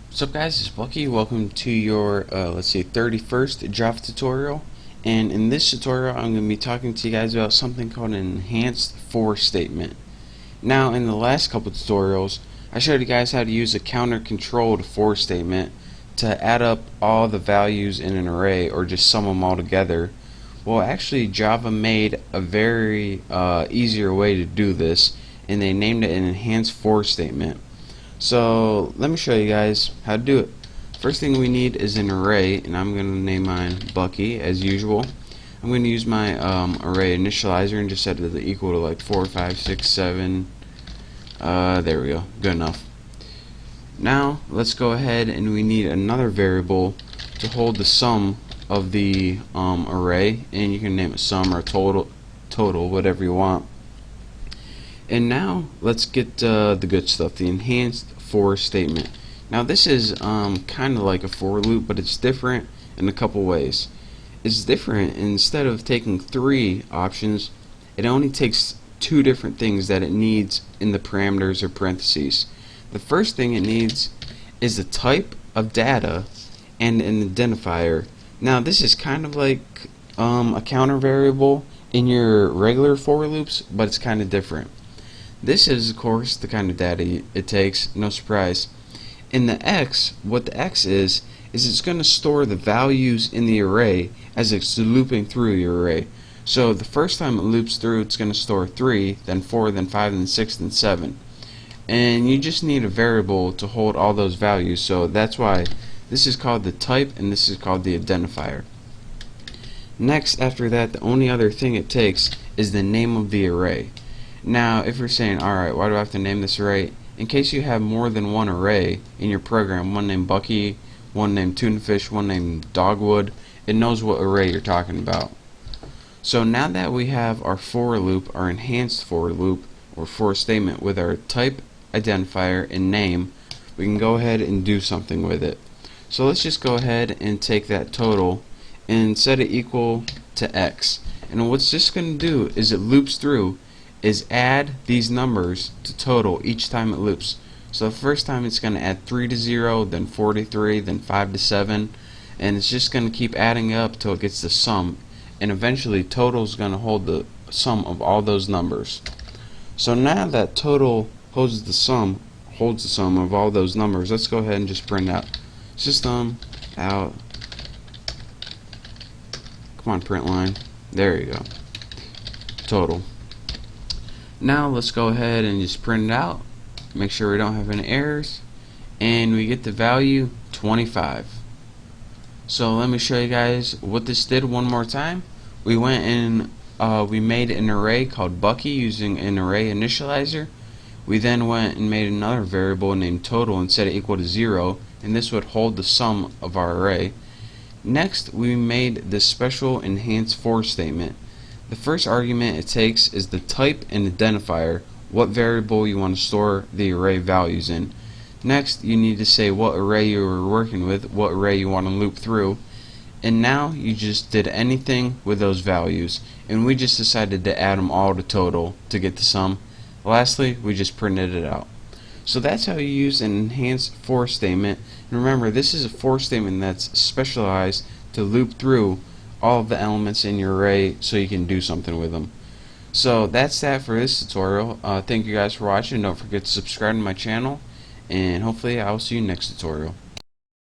What's up guys, it's Bucky. Welcome to your, let's see, 31st Java tutorial. And in this tutorial I'm going to be talking to you guys about something called an enhanced for statement. Now in the last couple tutorials I showed you guys how to use a counter controlled for statement to add up all the values in an array or just sum them all together. Well, actually Java made a very easier way to do this, and they named it an enhanced for statement. So let me show you guys how to do it. First thing we need is an array, and I'm going to name mine Bucky as usual. I'm going to use my array initializer and just set it to equal to like 4, 5, 6, 7. There we go. Good enough. Now let's go ahead and we need another variable to hold the sum of the array, and you can name it sum or total, whatever you want. And now let's get the good stuff, the enhanced for statement. Now this is kind of like a for loop, but it's different in a couple ways. It's different. Instead of taking 3 options, it only takes 2 different things that it needs in the parameters or parentheses. The first thing it needs is a type of data and an identifier. Now this is kind of like a counter variable in your regular for loops, but it's kind of different. This is, of course, the kind of data it takes, no surprise. In the X, what the X is it's going to store the values in the array as it's looping through your array. So the first time it loops through, it's going to store 3, then 4, then 5, then 6, then 7. And you just need a variable to hold all those values, so that's why this is called the type and this is called the identifier. Next, after that, the only other thing it takes is the name of the array. Now, if you're saying, alright, why do I have to name this array? In case you have more than one array in your program, one named Bucky, one named Tunafish, one named Dogwood, it knows what array you're talking about. So now that we have our for loop, our enhanced for loop, or for statement with our type, identifier, and name, we can go ahead and do something with it. So let's just go ahead and take that total and set it equal to X. And what's this going to do is it loops through is add these numbers to total each time it loops. So the first time it's going to add 3 to 0, then 4 to 3, then 5 to 7, and it's just going to keep adding up till it gets the sum, and eventually total is going to hold the sum of all those numbers. So now that total holds the sum of all those numbers, let's go ahead and just print out system out. Come on, print line. There you go. Total. Now let's go ahead and just print it out, make sure we don't have any errors, and we get the value 25. So let me show you guys what this did one more time. We went and we made an array called Bucky using an array initializer. We then went and made another variable named total and set it equal to 0, and this would hold the sum of our array. Next, we made this special enhanced for statement. The first argument it takes is the type and identifier, what variable you want to store the array values in. Next, you need to say what array you are working with, what array you want to loop through, and now you just did anything with those values, and we just decided to add them all to total to get the sum. Lastly, we just printed it out. So that's how you use an enhanced for statement. And remember, this is a for statement that's specialized to loop through all of the elements in your array so you can do something with them. So that's that for this tutorial. Thank you guys for watching. Don't forget to subscribe to my channel, and hopefully I'll see you next tutorial.